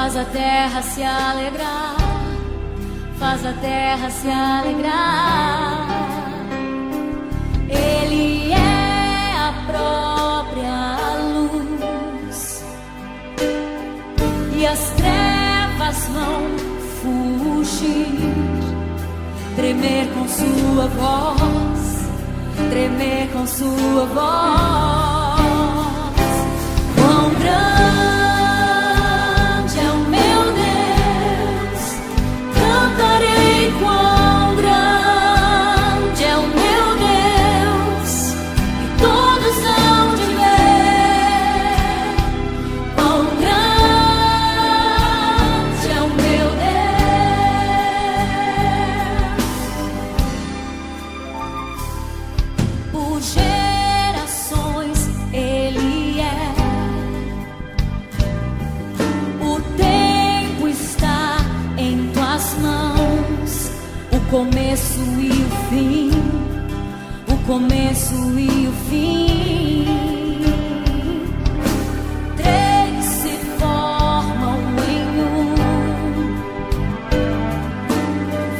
faz a terra se alegrar, faz a terra se alegrar. Ele é a própria luz e as trevas vão fugir, tremer com sua voz, tremer com sua voz. Quão grande é o meu Deus, cantarei quão grande é o meu Deus, e todos hão de ver quão grande é o meu Deus. Por gerações Ele é, o tempo está em tuas mãos, o começo e o fim, o começo e o fim. Três se formam em um: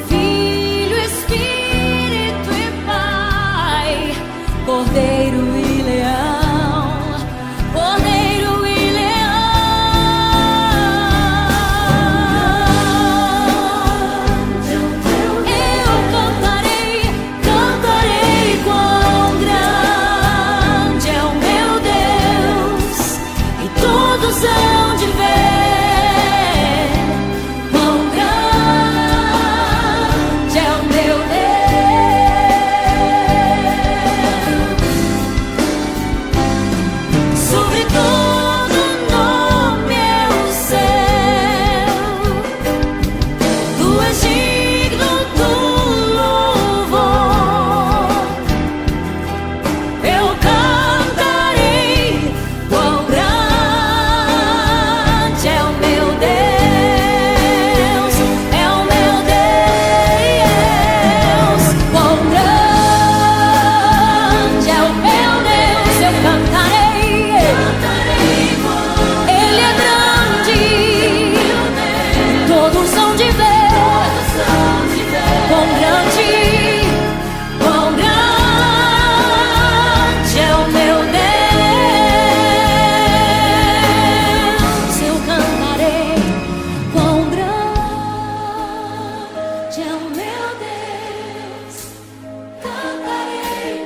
Filho, Espírito e Pai, Cordeiro e Leão, Cordeiro e Leão. Eu cantarei, cantarei quão grande é o meu Deus, e todos hão de ver quão grande é o meu Deus. Sobre todo nome é o céu, tu és digno do louvor. Eu cantarei quão grande é o meu Deus, é o meu Deus. Quão grande é o meu Deus, eu cantarei. Ele é grande, todos hão de ver quão grande é o meu Deus. Eu cantarei quão grande é o meu Deus, cantarei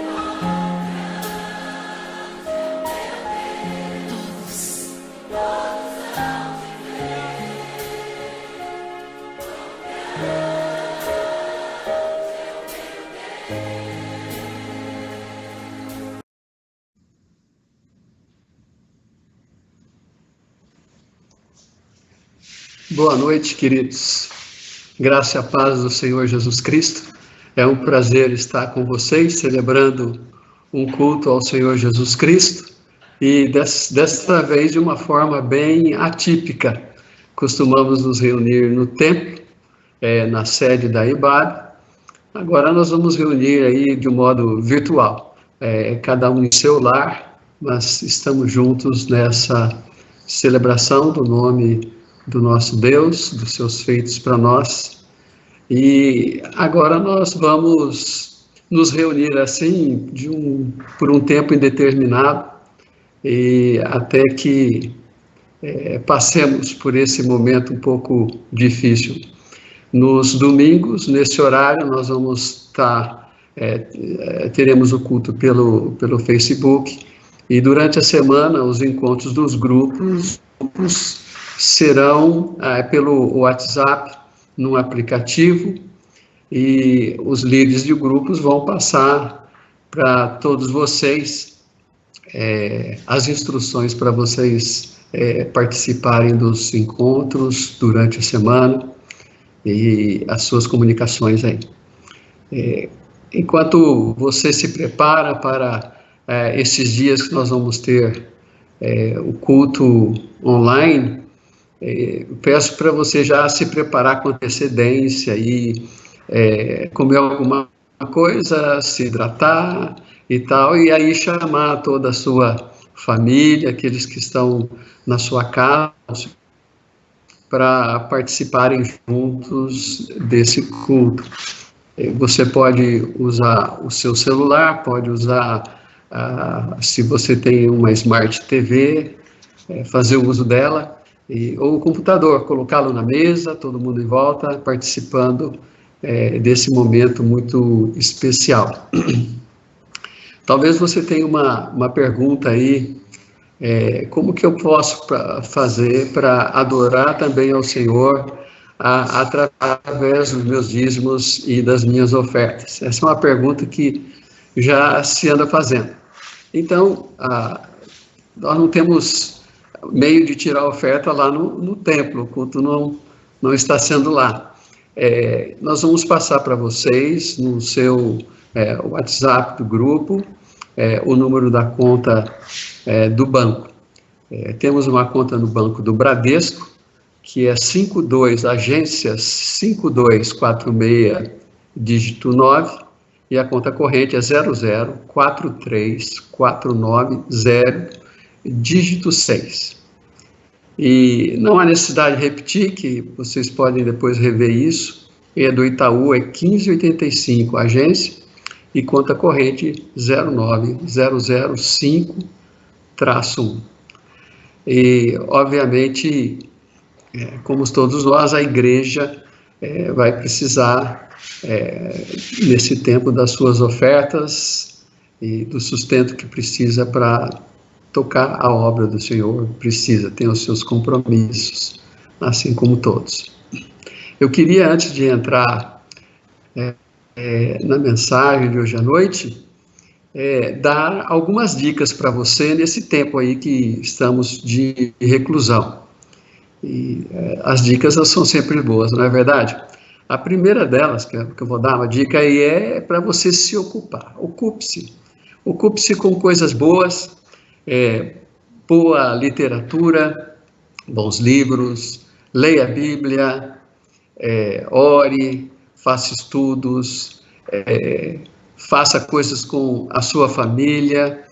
Boa noite, queridos. Graça e a paz do Senhor Jesus Cristo. É um prazer estar com vocês, celebrando um culto ao Senhor Jesus Cristo, e desta vez de uma forma bem atípica. Costumamos nos reunir no templo, na sede da IBAD. Agora nós vamos reunir aí de um modo virtual, cada um em seu lar, mas estamos juntos nessa celebração do nome do nosso Deus, dos seus feitos para nós. E agora nós vamos nos reunir assim por um tempo indeterminado, e até que passemos por esse momento um pouco difícil. Nos domingos, nesse horário, nós vamos teremos o culto pelo Facebook, e durante a semana os encontros dos grupos serão pelo WhatsApp, num aplicativo, e os líderes de grupos vão passar para todos vocês as instruções para vocês participarem dos encontros durante a semana e as suas comunicações aí. Enquanto você se prepara para esses dias que nós vamos ter o culto online, peço para você já se preparar com antecedência e comer alguma coisa, se hidratar e tal, e aí chamar toda a sua família, aqueles que estão na sua casa, para participarem juntos desse culto. Você pode usar o seu celular, pode usar, se você tem uma Smart TV, fazer o uso dela, ou o computador, colocá-lo na mesa, todo mundo em volta, participando desse momento muito especial. Talvez você tenha uma pergunta aí, como que eu posso fazer para adorar também ao Senhor através dos meus dízimos e das minhas ofertas? Essa é uma pergunta que já se anda fazendo. Então, nós não temos meio de tirar a oferta lá no templo, o culto não está sendo lá. Nós vamos passar para vocês no seu WhatsApp do grupo, o número da conta do banco. Temos uma conta no Banco do Bradesco, que é 52, agência 5246, dígito 9, e a conta corrente é 0043490, dígito 6. E não há necessidade de repetir, que vocês podem depois rever isso. Do Itaú é 1585, agência, e conta corrente 09005-1. E, obviamente, como todos nós, a igreja vai precisar, nesse tempo, das suas ofertas e do sustento que precisa para tocar a obra do Senhor, tem os seus compromissos, assim como todos. Eu queria, antes de entrar na mensagem de hoje à noite, dar algumas dicas para você nesse tempo aí que estamos de reclusão. E as dicas são sempre boas, não é verdade? A primeira delas, que eu vou dar uma dica aí, é para você se ocupar. Ocupe-se. Ocupe-se com coisas boas, boa literatura, bons livros, leia a Bíblia, ore, faça estudos, faça coisas com a sua família,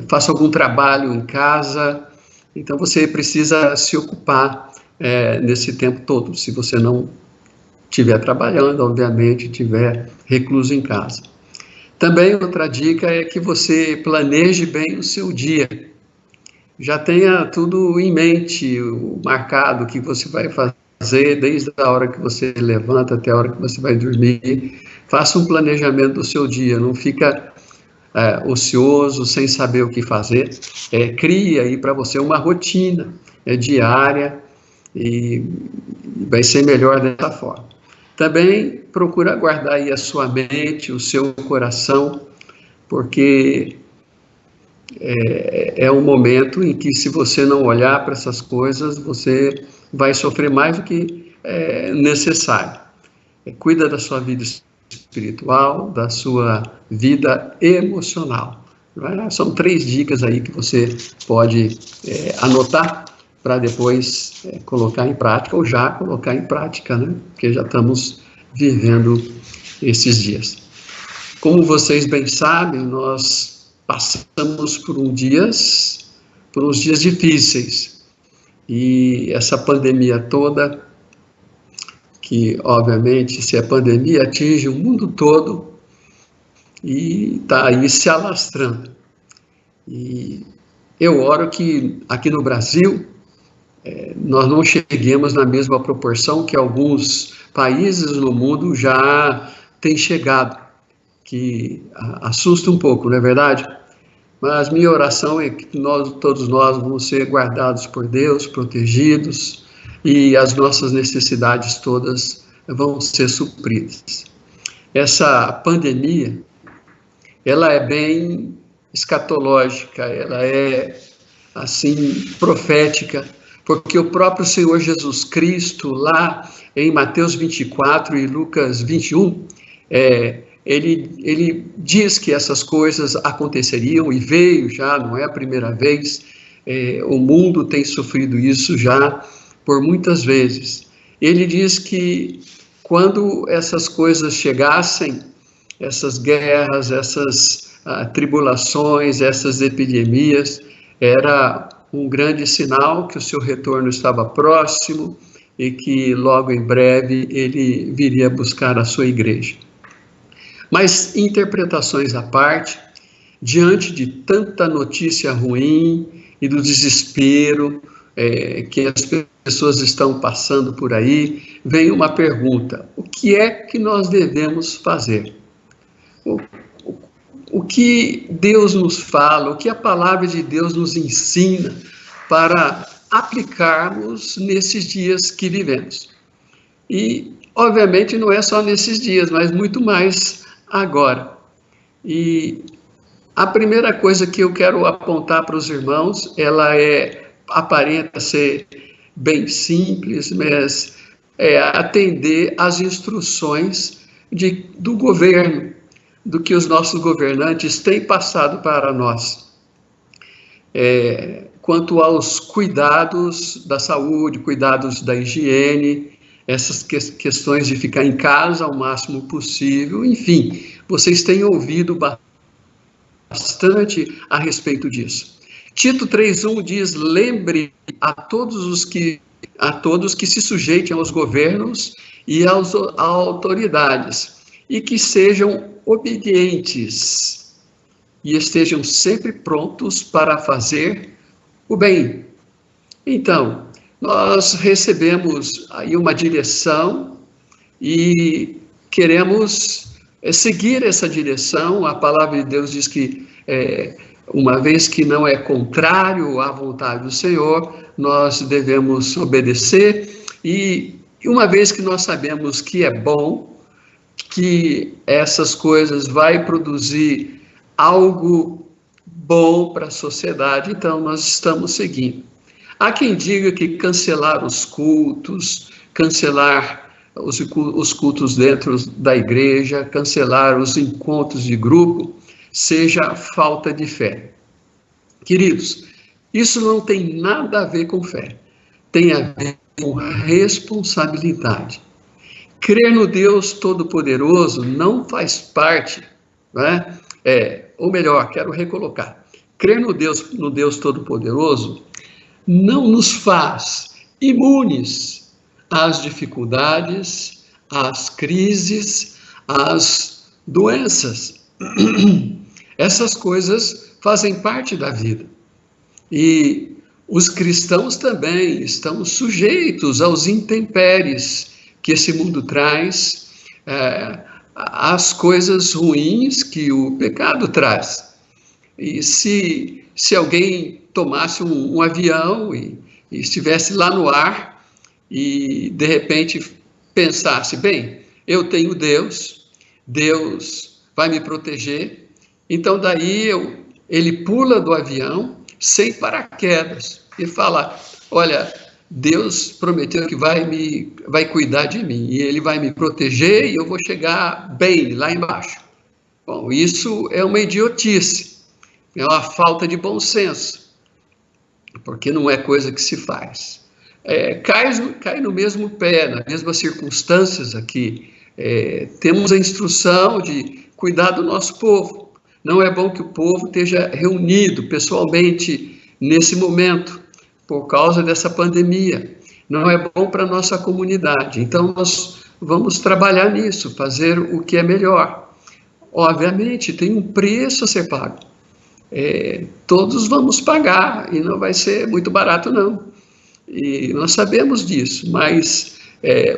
faça algum trabalho em casa. Então você precisa se ocupar nesse tempo todo, se você não estiver trabalhando, obviamente, estiver recluso em casa. Também outra dica é que você planeje bem o seu dia. Já tenha tudo em mente, marcado, o que você vai fazer desde a hora que você levanta até a hora que você vai dormir. Faça um planejamento do seu dia, não fica ocioso, sem saber o que fazer. Crie aí para você uma rotina diária e vai ser melhor dessa forma. Também procura guardar aí a sua mente, o seu coração, porque é um momento em que, se você não olhar para essas coisas, você vai sofrer mais do que necessário. Cuida da sua vida espiritual, da sua vida emocional. São 3 dicas aí que você pode anotar para depois colocar em prática, ou já colocar em prática, né? Porque já estamos vivendo esses dias. Como vocês bem sabem, nós passamos por uns dias difíceis, e essa pandemia toda, que obviamente, se a pandemia atinge o mundo todo, e está aí se alastrando. E eu oro que aqui no Brasil nós não cheguemos na mesma proporção que alguns países no mundo já têm chegado, que assusta um pouco, não é verdade? Mas minha oração é que todos nós vamos ser guardados por Deus, protegidos, e as nossas necessidades todas vão ser supridas. Essa pandemia, ela é bem escatológica, ela é, assim, profética, porque o próprio Senhor Jesus Cristo, lá em Mateus 24 e Lucas 21, ele diz que essas coisas aconteceriam, e veio já, não é a primeira vez. O mundo tem sofrido isso já por muitas vezes. Ele diz que quando essas coisas chegassem, essas guerras, essas tribulações, essas epidemias, era um grande sinal que o seu retorno estava próximo, e que logo em breve ele viria buscar a sua igreja. Mas, interpretações à parte, diante de tanta notícia ruim e do desespero que as pessoas estão passando por aí, vem uma pergunta: o que é que nós devemos fazer? O que Deus nos fala, o que a palavra de Deus nos ensina para aplicarmos nesses dias que vivemos? E, obviamente, não é só nesses dias, mas muito mais agora. E a primeira coisa que eu quero apontar para os irmãos, ela aparenta ser bem simples, mas é atender às instruções do governo, do que os nossos governantes têm passado para nós. Quanto aos cuidados da saúde, cuidados da higiene, essas questões de ficar em casa ao máximo possível, enfim, vocês têm ouvido bastante a respeito disso. Tito 3:1 diz: lembre a todos que se sujeitem aos governos e às autoridades, e que sejam obedientes e estejam sempre prontos para fazer o bem. Então, nós recebemos aí uma direção e queremos seguir essa direção. A palavra de Deus diz que, uma vez que não é contrário à vontade do Senhor, nós devemos obedecer, e uma vez que nós sabemos que é bom, que essas coisas vai produzir algo bom para a sociedade, então nós estamos seguindo. Há quem diga que cancelar os cultos, cancelar os cultos dentro da igreja, cancelar os encontros de grupo, seja falta de fé. Queridos, isso não tem nada a ver com fé, tem a ver com responsabilidade. Crer no Deus Todo-Poderoso não faz parte, né? Ou melhor, quero recolocar, crer no Deus Todo-Poderoso não nos faz imunes às dificuldades, às crises, às doenças. Essas coisas fazem parte da vida. E os cristãos também estão sujeitos aos intempéries que esse mundo traz, às coisas ruins que o pecado traz. E se alguém tomasse um avião e estivesse lá no ar e, de repente, pensasse: bem, eu tenho Deus vai me proteger, então daí ele pula do avião sem paraquedas e fala: olha, Deus prometeu que vai cuidar de mim e ele vai me proteger e eu vou chegar bem lá embaixo. Bom, isso é uma idiotice, é uma falta de bom senso, porque não é coisa que se faz. Cai no mesmo pé, nas mesmas circunstâncias aqui. Temos a instrução de cuidar do nosso povo. Não é bom que o povo esteja reunido pessoalmente nesse momento, por causa dessa pandemia. Não é bom para a nossa comunidade. Então, nós vamos trabalhar nisso, fazer o que é melhor. Obviamente, tem um preço a ser pago. Todos vamos pagar, e não vai ser muito barato, não. E nós sabemos disso, mas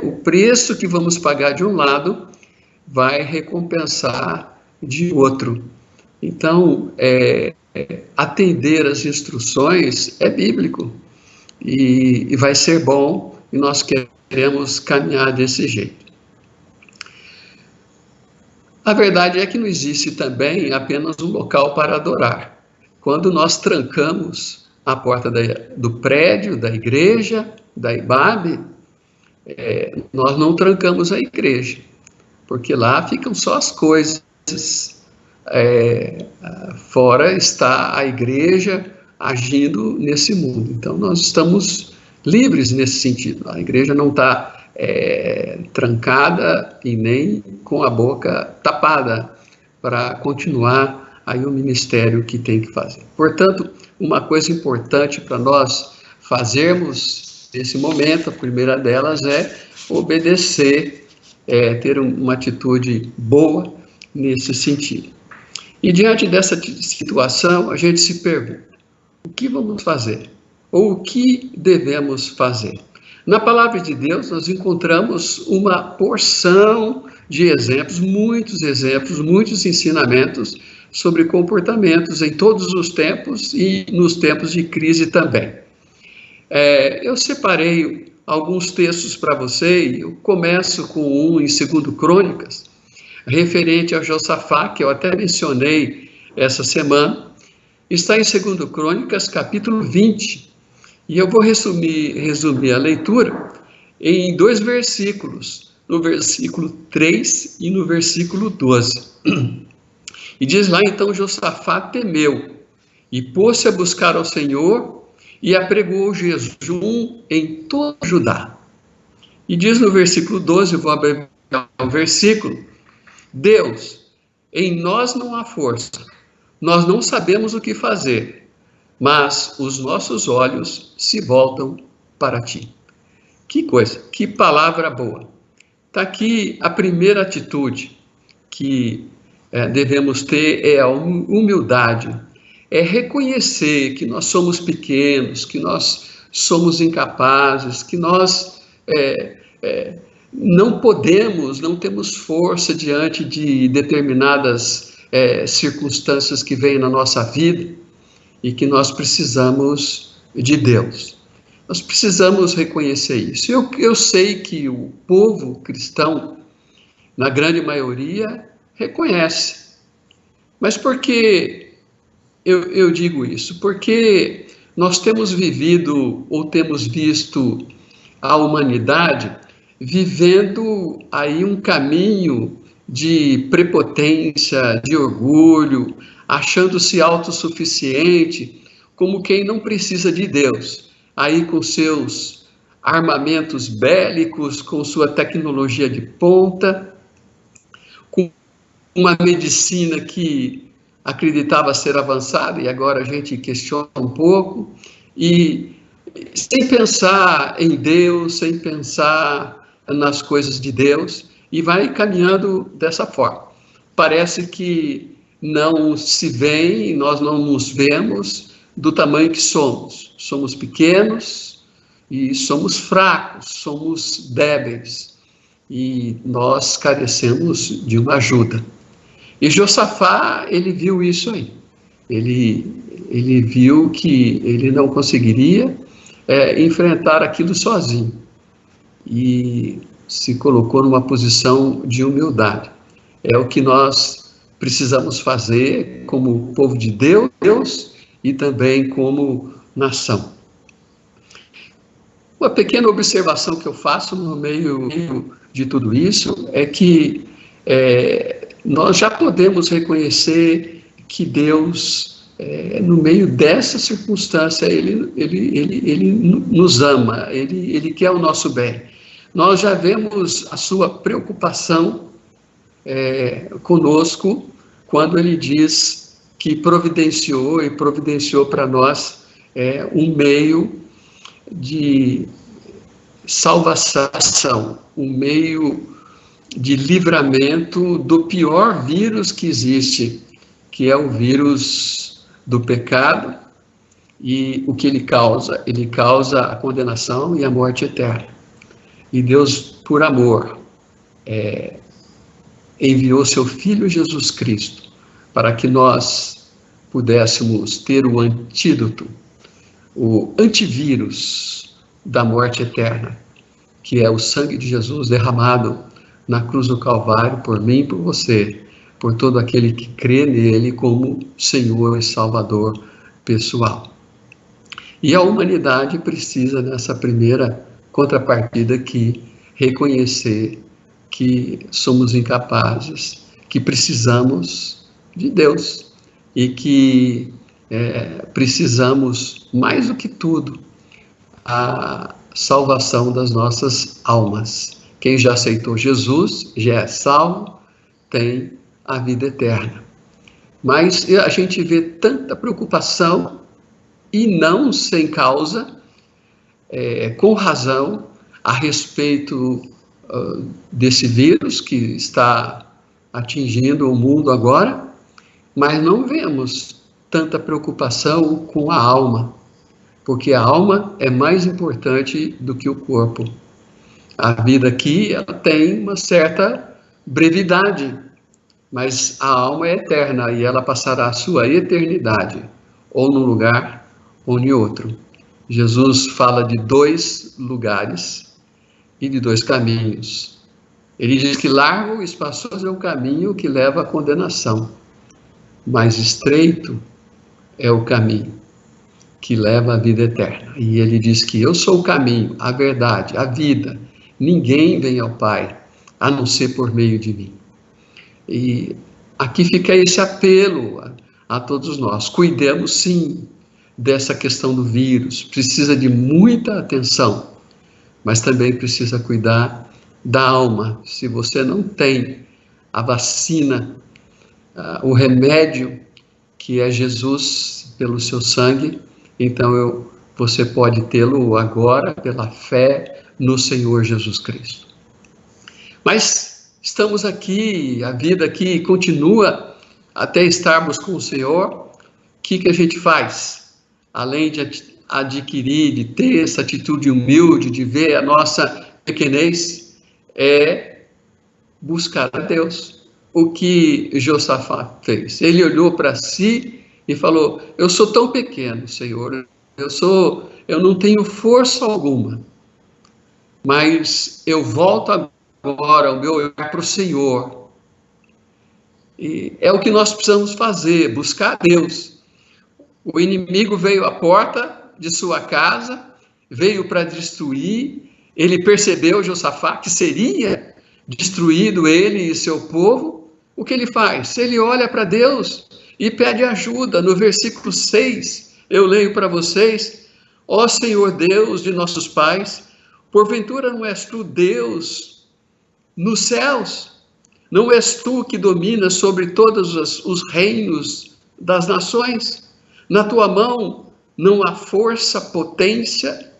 o preço que vamos pagar de um lado vai recompensar de outro. Então, atender às instruções é bíblico e vai ser bom, e nós queremos caminhar desse jeito. A verdade é que não existe também apenas um local para adorar. Quando nós trancamos a porta do prédio, da igreja, da IBAB, nós não trancamos a igreja, porque lá ficam só as coisas. Fora está a igreja agindo nesse mundo. Então, nós estamos livres nesse sentido. A igreja não está trancada e nem com a boca tapada para continuar aí o ministério que tem que fazer. Portanto, uma coisa importante para nós fazermos nesse momento. A primeira delas é obedecer, ter uma atitude boa nesse sentido. E diante dessa situação, a gente se pergunta: o que vamos fazer? Ou o que devemos fazer? Na palavra de Deus, nós encontramos uma porção de exemplos, muitos ensinamentos sobre comportamentos em todos os tempos e nos tempos de crise também. Eu separei alguns textos para você. Eu começo com um em 2 Crônicas, referente a Josafá, que eu até mencionei essa semana. Está em 2 Crônicas, capítulo 20, e eu vou resumir a leitura em 2 versículos, no versículo 3 e no versículo 12. E diz lá: então Josafá temeu e pôs-se a buscar ao Senhor e apregou jejum em todo Judá. E diz no versículo 12, eu vou abrir o versículo: Deus, em nós não há força, nós não sabemos o que fazer, mas os nossos olhos se voltam para ti. Que coisa, que palavra boa. Está aqui a primeira atitude que devemos ter, é a humildade, é reconhecer que nós somos pequenos, que nós somos incapazes, que nós não podemos, não temos força diante de determinadas circunstâncias que vêm na nossa vida e que nós precisamos de Deus. Nós precisamos reconhecer isso. Eu sei que o povo cristão, na grande maioria, reconhece. Mas por que eu digo isso? Porque nós temos vivido ou temos visto a humanidade vivendo aí um caminho de prepotência, de orgulho, achando-se autossuficiente, como quem não precisa de Deus, aí com seus armamentos bélicos, com sua tecnologia de ponta, com uma medicina que acreditava ser avançada e agora a gente questiona um pouco, e sem pensar em Deus, sem pensar nas coisas de Deus, e vai caminhando dessa forma. Parece que não se vê, nós não nos vemos do tamanho que somos. Somos pequenos e somos fracos, somos débeis, e nós carecemos de uma ajuda. E Josafá, ele viu isso aí. Ele viu que ele não conseguiria enfrentar aquilo sozinho. E se colocou numa posição de humildade. É o que nós precisamos fazer como povo de Deus e também como nação. Uma pequena observação que eu faço no meio de tudo isso é que nós já podemos reconhecer que Deus, no meio dessa circunstância, Ele nos ama, Ele quer o nosso bem. Nós já vemos a sua preocupação conosco quando Ele diz que providenciou para nós um meio de salvação, um meio de livramento do pior vírus que existe, que é o vírus do pecado. E o que ele causa? Ele causa a condenação e a morte eterna. E Deus, por amor, enviou seu Filho Jesus Cristo para que nós pudéssemos ter o antídoto, o antivírus da morte eterna, que é o sangue de Jesus derramado na cruz do Calvário por mim e por você, por todo aquele que crê nele como Senhor e Salvador pessoal. E a humanidade precisa, nessa primeira contrapartida aqui, reconhecer que somos incapazes, que precisamos de Deus e que precisamos, mais do que tudo, a salvação das nossas almas. Quem já aceitou Jesus, já é salvo, tem a vida eterna. Mas a gente vê tanta preocupação, e não sem causa, com razão a respeito desse vírus que está atingindo o mundo agora, mas não vemos tanta preocupação com a alma, porque a alma é mais importante do que o corpo. A vida aqui ela tem uma certa brevidade, mas a alma é eterna e ela passará a sua eternidade, ou num lugar ou em outro. Jesus fala de 2 lugares e de 2 caminhos. Ele diz que largo e espaçoso é o caminho que leva à condenação, mas estreito é o caminho que leva à vida eterna. E ele diz que eu sou o caminho, a verdade, a vida. Ninguém vem ao Pai a não ser por meio de mim. E aqui fica esse apelo a todos nós. Cuidemos sim dessa questão do vírus. Precisa de muita atenção, mas também precisa cuidar da alma. Se você não tem a vacina, o remédio que é Jesus pelo seu sangue, então você pode tê-lo agora pela fé no Senhor Jesus Cristo. Mas estamos aqui, a vida aqui continua até estarmos com o Senhor. O que a gente faz? Além de adquirir, de ter essa atitude humilde, de ver a nossa pequenez, é buscar a Deus. O que Josafá fez? Ele olhou para si e falou: eu sou tão pequeno, Senhor, eu não tenho força alguma, mas eu volto agora o meu olhar para o Senhor. E é o que nós precisamos fazer, buscar a Deus. O inimigo veio à porta de sua casa, veio para destruir. Ele percebeu, Josafá, que seria destruído ele e seu povo. O que ele faz? Ele olha para Deus e pede ajuda. No versículo 6, eu leio para vocês: ó Senhor Deus de nossos pais, porventura não és tu Deus nos céus? Não és tu que dominas sobre todos os reinos das nações? Na tua mão não há força, potência,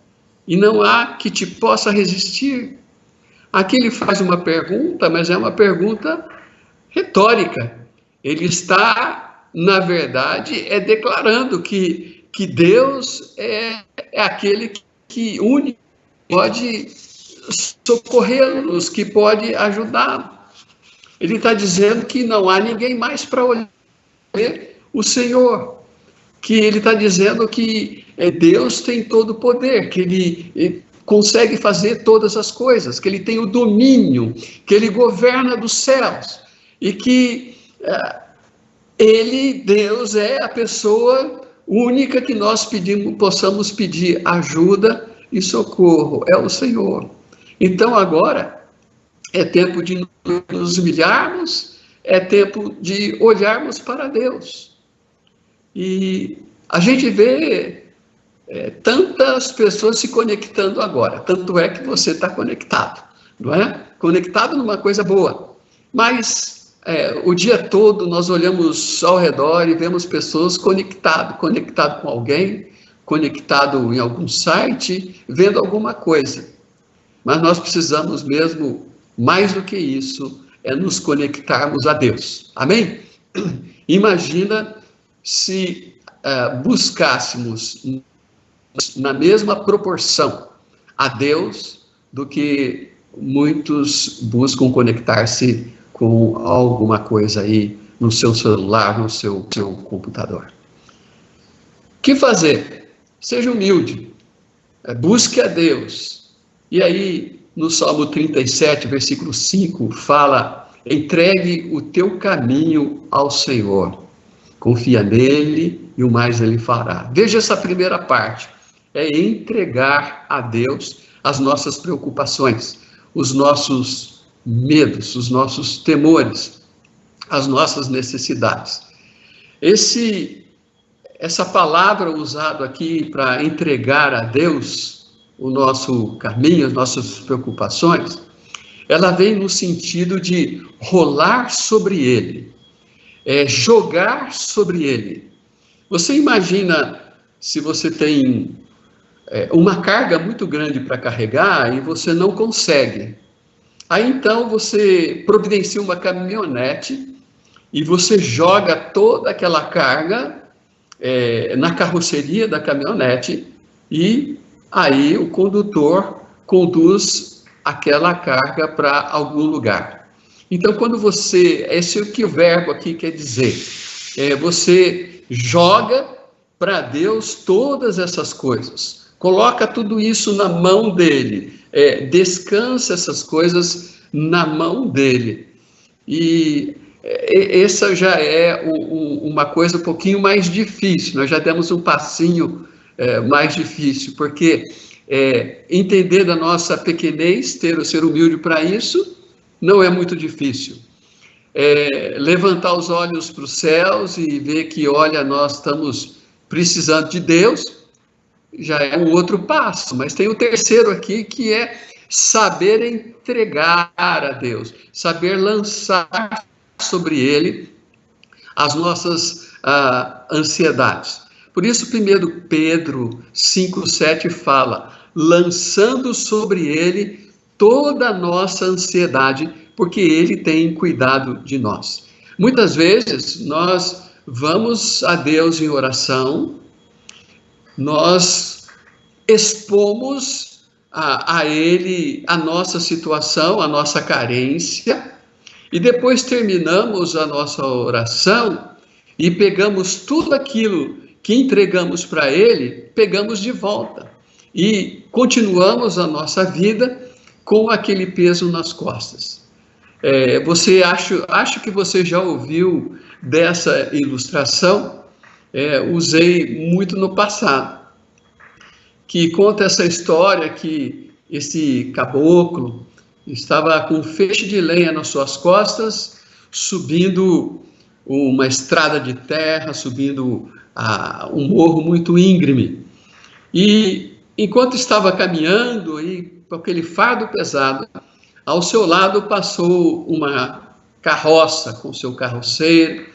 e não há que te possa resistir. Aqui ele faz uma pergunta, mas é uma pergunta retórica. Ele está, na verdade, declarando que Deus é aquele que único pode socorrê-los, que pode ajudá-los. Ele está dizendo que não há ninguém mais para olhar o Senhor, que ele está dizendo que Deus tem todo o poder, que ele consegue fazer todas as coisas, que ele tem o domínio, que ele governa dos céus, e que Deus, é a pessoa única que nós possamos pedir ajuda e socorro, é o Senhor. Então agora é tempo de nos humilharmos, é tempo de olharmos para Deus. E a gente vê tantas pessoas se conectando agora, tanto é que você está conectado, não é? Conectado numa coisa boa, mas o dia todo nós olhamos ao redor e vemos pessoas conectado com alguém, conectado em algum site, vendo alguma coisa. Mas nós precisamos mesmo, mais do que isso, nos conectarmos a Deus. Amém? Imagina se buscássemos na mesma proporção a Deus do que muitos buscam conectar-se com alguma coisa aí no seu celular, no seu computador. O que fazer? Seja humilde, busque a Deus. E aí, no Salmo 37, versículo 5, fala: entregue o teu caminho ao Senhor, confia nele e o mais ele fará. Veja essa primeira parte, entregar a Deus as nossas preocupações, os nossos medos, os nossos temores, as nossas necessidades. Essa palavra usada aqui para entregar a Deus o nosso caminho, as nossas preocupações, ela vem no sentido de rolar sobre ele, jogar sobre ele. Você imagina se você tem uma carga muito grande para carregar e você não consegue. Aí então você providencia uma caminhonete e você joga toda aquela carga na carroceria da caminhonete e aí o condutor conduz aquela carga para algum lugar. Então, quando esse é o que o verbo aqui quer dizer, você joga para Deus todas essas coisas, coloca tudo isso na mão dele, descansa essas coisas na mão dele. E essa já é uma coisa um pouquinho mais difícil, nós já demos um passinho mais difícil, porque entender da nossa pequenez, ter o ser humilde para isso, não é muito difícil. Levantar os olhos para os céus e ver que, olha, nós estamos precisando de Deus, já é um outro passo, mas tem o terceiro aqui, que é saber entregar a Deus, saber lançar sobre Ele as nossas ansiedades. Por isso, 1 Pedro 5,7 fala, lançando sobre Ele toda a nossa ansiedade, porque Ele tem cuidado de nós. Muitas vezes, nós vamos a Deus em oração, nós expomos a Ele a nossa situação, a nossa carência, e depois terminamos a nossa oração e pegamos tudo aquilo que entregamos para Ele, pegamos de volta e continuamos a nossa vida com aquele peso nas costas. Acho que você já ouviu dessa ilustração, usei muito no passado, que conta essa história que esse caboclo estava com um feixe de lenha nas suas costas, subindo uma estrada de terra, subindo um morro muito íngreme. E enquanto estava caminhando e com aquele fardo pesado, ao seu lado passou uma carroça com seu carroceiro,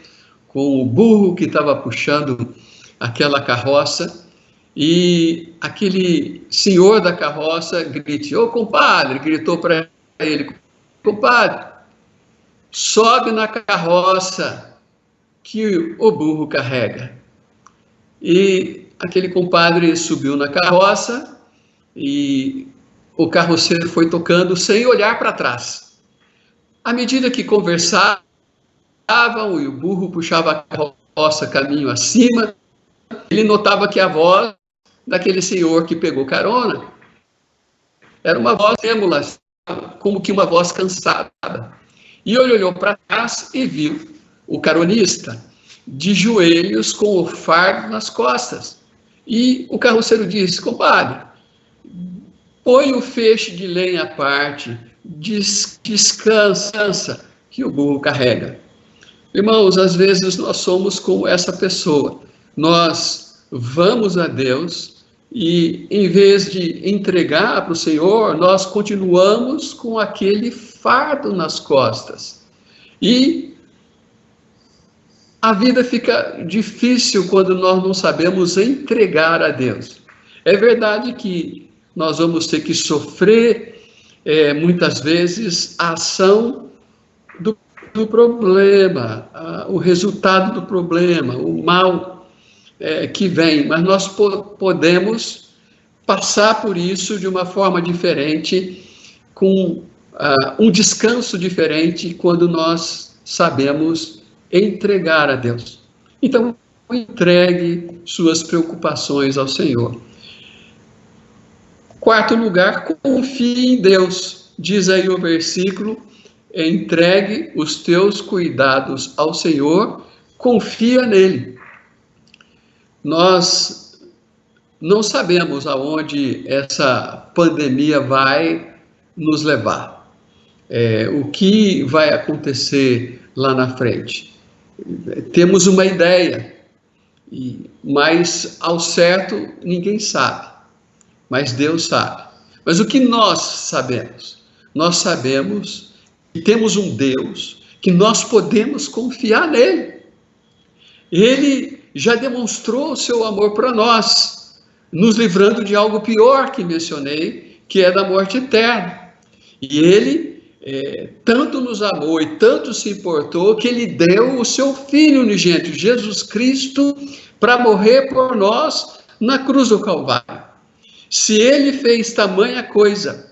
com o burro que estava puxando aquela carroça, e aquele senhor da carroça gritou, compadre, gritou para ele, compadre, sobe na carroça que o burro carrega. E aquele compadre subiu na carroça e o carroceiro foi tocando sem olhar para trás. À medida que conversavam e o burro puxava a carroça caminho acima, ele notava que a voz daquele senhor que pegou carona era uma voz trêmula, como que uma voz cansada. E ele olhou para trás e viu o caronista de joelhos com o fardo nas costas. E o carroceiro disse, compadre, põe o feixe de lenha à parte, descansa, que o burro carrega. Irmãos, às vezes nós somos como essa pessoa. Nós vamos a Deus e, em vez de entregar para o Senhor, nós continuamos com aquele fardo nas costas. E a vida fica difícil quando nós não sabemos entregar a Deus. É verdade que nós vamos ter que sofrer, muitas vezes, a ação do problema, o resultado do problema, o mal que vem, mas nós podemos passar por isso de uma forma diferente, com um descanso diferente, quando nós sabemos entregar a Deus. Então, entregue suas preocupações ao Senhor. Quarto lugar, confie em Deus. Diz aí o versículo, entregue os teus cuidados ao Senhor, confia nele. Nós não sabemos aonde essa pandemia vai nos levar. O que vai acontecer lá na frente? Temos uma ideia, mas ao certo ninguém sabe, mas Deus sabe. Mas o que nós sabemos? Nós sabemos que temos um Deus que nós podemos confiar nele. Ele já demonstrou o seu amor para nós, nos livrando de algo pior que mencionei, que é da morte eterna. E ele tanto nos amou e tanto se importou que ele deu o seu Filho unigênito, Jesus Cristo, para morrer por nós na cruz do Calvário. Se ele fez tamanha coisa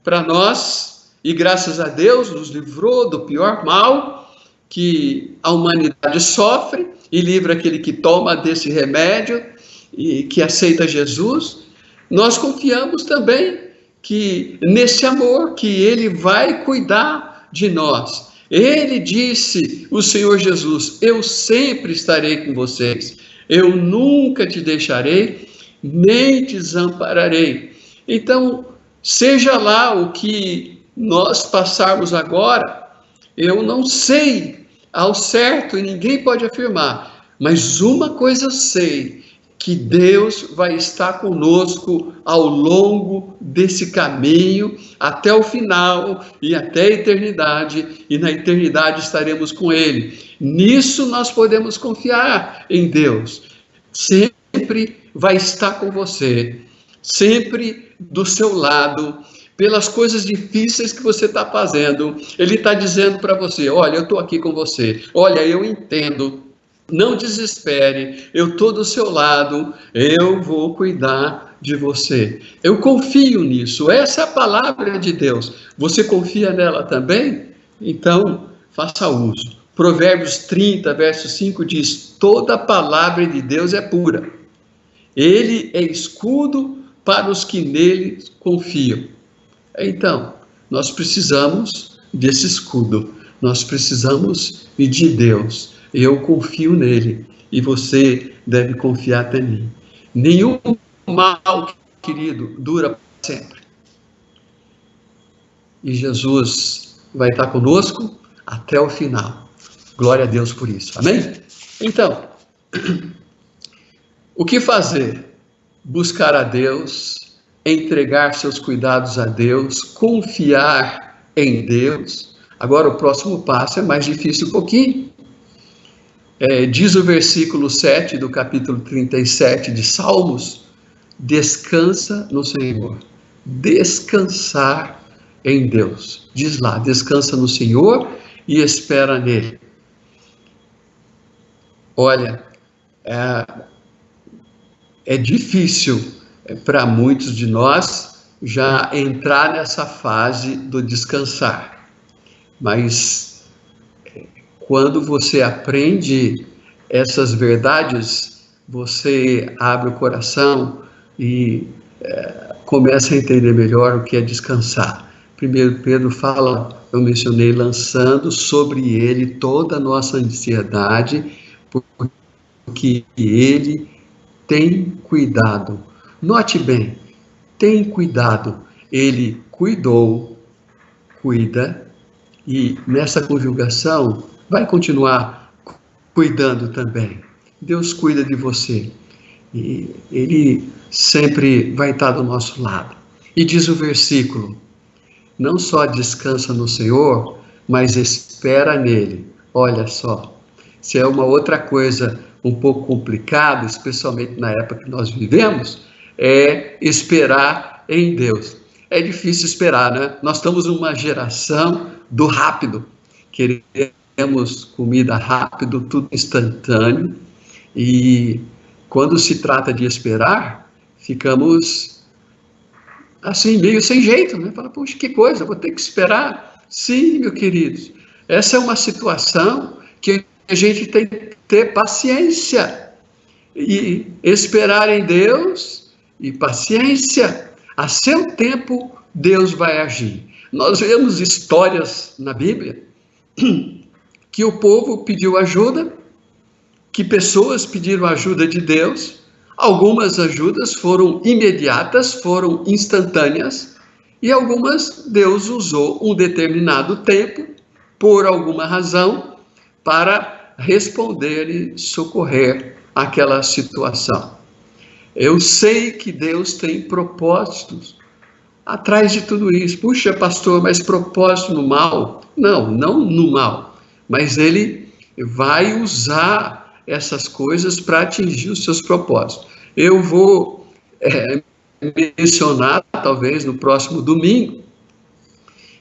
para nós, e graças a Deus nos livrou do pior mal que a humanidade sofre, e livra aquele que toma desse remédio e que aceita Jesus, nós confiamos também que nesse amor, que ele vai cuidar de nós. Ele disse, o Senhor Jesus, eu sempre estarei com vocês, eu nunca te deixarei, nem te desampararei. Então, seja lá o que nós passarmos agora, eu não sei ao certo, e ninguém pode afirmar, mas uma coisa eu sei, que Deus vai estar conosco ao longo desse caminho, até o final e até a eternidade, e na eternidade estaremos com Ele. Nisso nós podemos confiar em Deus. Sempre vai estar com você, sempre do seu lado, pelas coisas difíceis que você está fazendo. Ele está dizendo para você, olha, eu estou aqui com você, olha, eu entendo, não desespere, eu estou do seu lado, eu vou cuidar de você. Eu confio nisso, essa é a palavra de Deus. Você confia nela também? Então, faça uso. Provérbios 30, verso 5 diz, toda palavra de Deus é pura. Ele é escudo para os que nele confiam. Então, nós precisamos desse escudo, nós precisamos de Deus. Eu confio nele e você deve confiar também. Nenhum mal, querido, dura para sempre. E Jesus vai estar conosco até o final. Glória a Deus por isso. Amém? Então, o que fazer? Buscar a Deus, entregar seus cuidados a Deus, confiar em Deus. Agora o próximo passo é mais difícil um pouquinho. Diz o versículo 7 do capítulo 37 de Salmos, descansa no Senhor, descansar em Deus. Diz lá, descansa no Senhor e espera nele. Olha, é difícil para muitos de nós já entrar nessa fase do descansar, mas quando você aprende essas verdades, você abre o coração e começa a entender melhor o que é descansar. Primeiro Pedro fala, eu mencionei, lançando sobre ele toda a nossa ansiedade, porque ele tem cuidado. Note bem, tem cuidado. Ele cuidou, cuida, e nessa conjugação vai continuar cuidando também. Deus cuida de você. E ele sempre vai estar do nosso lado. E diz o versículo, não só descansa no Senhor, mas espera nele. Olha só, se é uma outra coisa um pouco complicada, especialmente na época que nós vivemos, é esperar em Deus. É difícil esperar, né? Nós estamos numa geração do rápido. Queremos comida rápido, tudo instantâneo. E quando se trata de esperar, ficamos assim, meio sem jeito, né? Fala, poxa, que coisa, vou ter que esperar. Sim, meus queridos, essa é uma situação que a gente tem que ter paciência e esperar em Deus e paciência. A seu tempo, Deus vai agir. Nós vemos histórias na Bíblia que o povo pediu ajuda, que pessoas pediram ajuda de Deus. Algumas ajudas foram imediatas, foram instantâneas, e algumas Deus usou um determinado tempo, por alguma razão, para responder e socorrer aquela situação. Eu sei que Deus tem propósitos atrás de tudo isso. Puxa, pastor, mas propósito no mal? Não, não no mal, mas ele vai usar essas coisas para atingir os seus propósitos. Eu vou mencionar, talvez, no próximo domingo,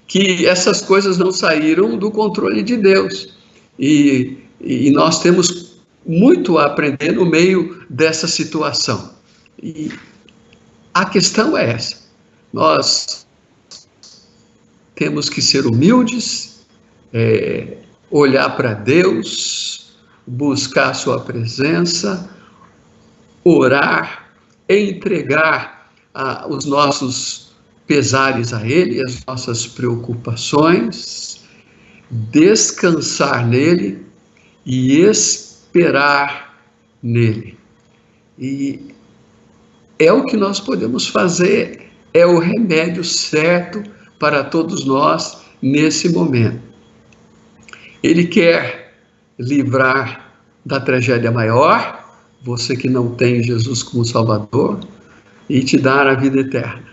que essas coisas não saíram do controle de Deus. E nós temos muito a aprender no meio dessa situação. E a questão é essa. Nós temos que ser humildes, olhar para Deus, buscar a sua presença, orar, entregar os nossos pesares a Ele, as nossas preocupações, descansar nele e esperar nele. E é o que nós podemos fazer, é o remédio certo para todos nós nesse momento. Ele quer livrar da tragédia maior, você que não tem Jesus como Salvador, e te dar a vida eterna.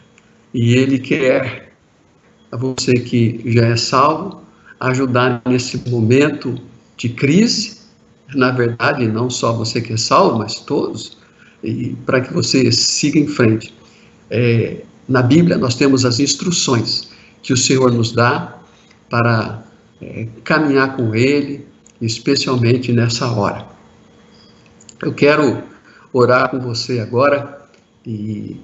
E Ele quer, a você que já é salvo, ajudar nesse momento de crise, na verdade, não só você que é salvo, mas todos, e para que você siga em frente. Na Bíblia nós temos as instruções que o Senhor nos dá para caminhar com Ele, especialmente nessa hora. Eu quero orar com você agora e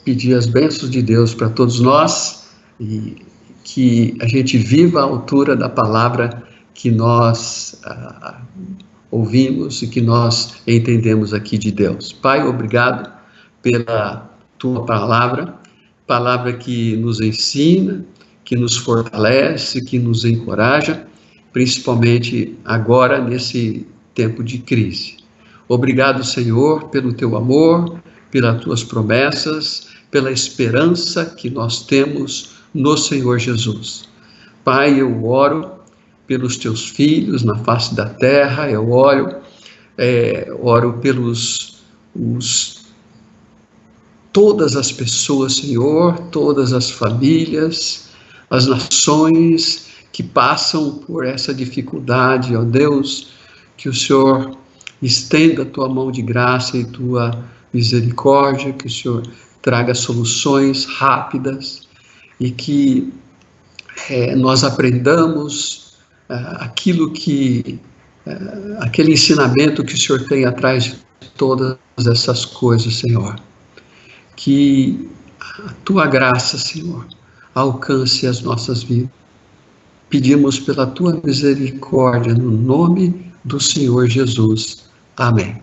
pedir as bênçãos de Deus para todos nós e que a gente viva à altura da palavra que nós ouvimos e que nós entendemos aqui de Deus. Pai, obrigado pela tua palavra que nos ensina, que nos fortalece, que nos encoraja, principalmente agora nesse tempo de crise. Obrigado, Senhor, pelo teu amor, pelas tuas promessas, pela esperança que nós temos no Senhor Jesus. Pai, eu oro pelos teus filhos na face da terra, eu oro pelos todas as pessoas, Senhor, todas as famílias, as nações que passam por essa dificuldade, ó Deus, que o Senhor estenda a tua mão de graça e tua misericórdia, que o Senhor traga soluções rápidas e que nós aprendamos aquele ensinamento que o Senhor tem atrás de todas essas coisas, Senhor. Que a tua graça, Senhor, alcance as nossas vidas. Pedimos pela tua misericórdia, no nome do Senhor Jesus. Amém.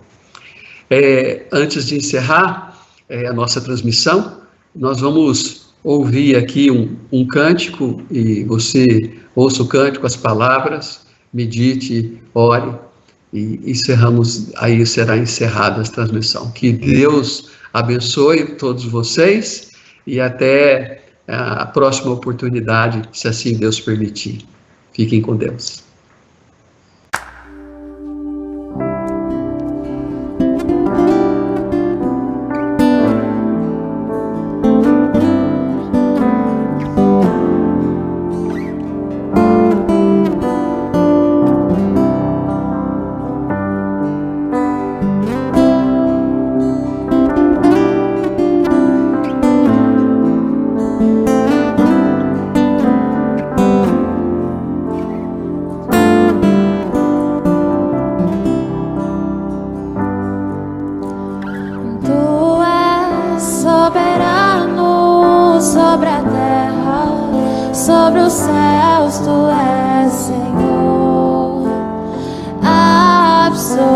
Antes de encerrar a nossa transmissão, nós vamos ouvir aqui um cântico, e você ouça o cântico, as palavras, medite, ore, e encerramos, aí será encerrada a transmissão. Que Deus abençoe todos vocês e até a próxima oportunidade, se assim Deus permitir. Fiquem com Deus. Sobre os céus tu és Senhor absoluto,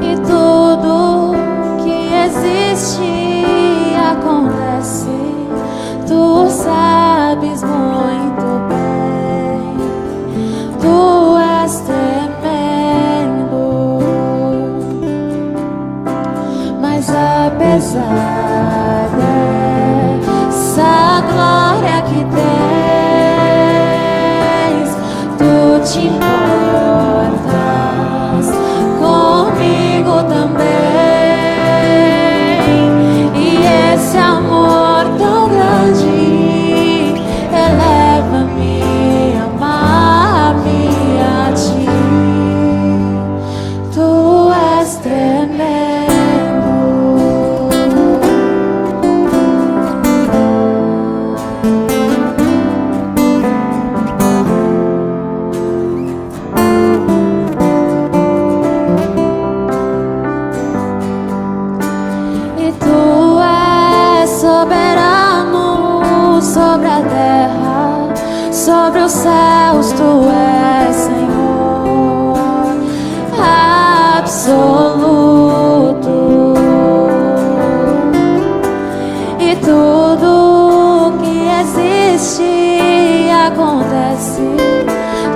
e tudo que existe acontece, tu sabes muito bem, tu és tremendo, mas apesar essa glória que tens, tu te importas comigo também, e esse amor tão grande eleva-me, amar-me a ti. Tu a terra, sobre os céus tu és Senhor absoluto, e tudo que existe acontece,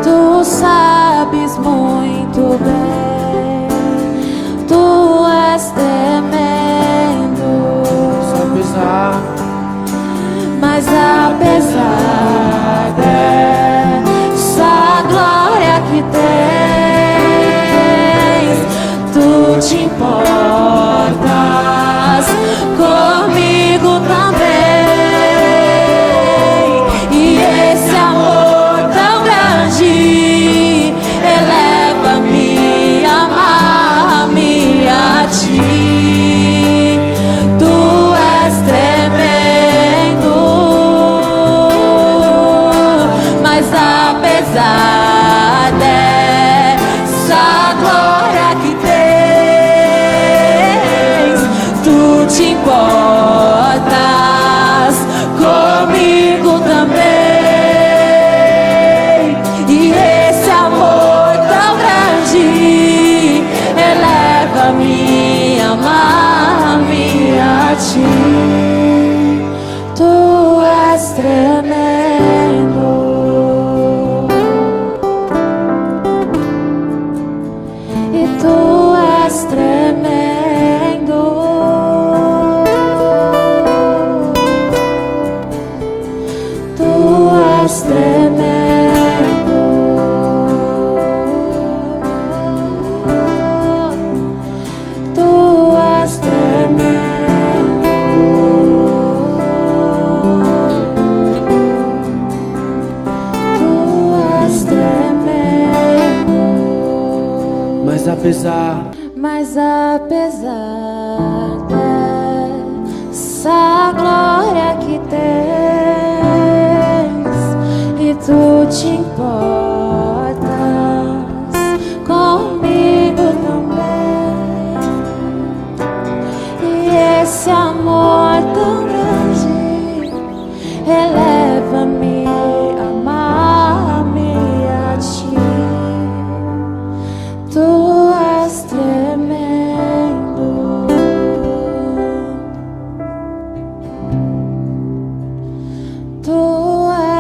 tu sabes muito bem, tu és tremendo. Mas apesar dessa glória que tens, tu te importas comigo também, e esse amor tão grande eleva-me, amar-me a ti. Tu és tremendo, mas apesar dessa glória que tens, tu te importas comigo também, e esse amor tão grande eleva-me, amar-me a ti. Tu és tremendo, e tu és tremendo, tu és tremendo, tu és tremendo, tu és tremendo. Mas apesar dessa glória que tens, e tu te importas comigo também, e esse amor tão grande eleva-me, amar-me a ti. Tu és tremendo, tu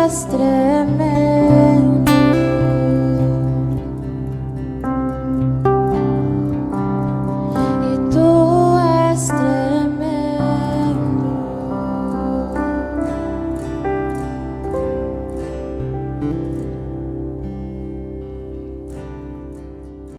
és tremendo.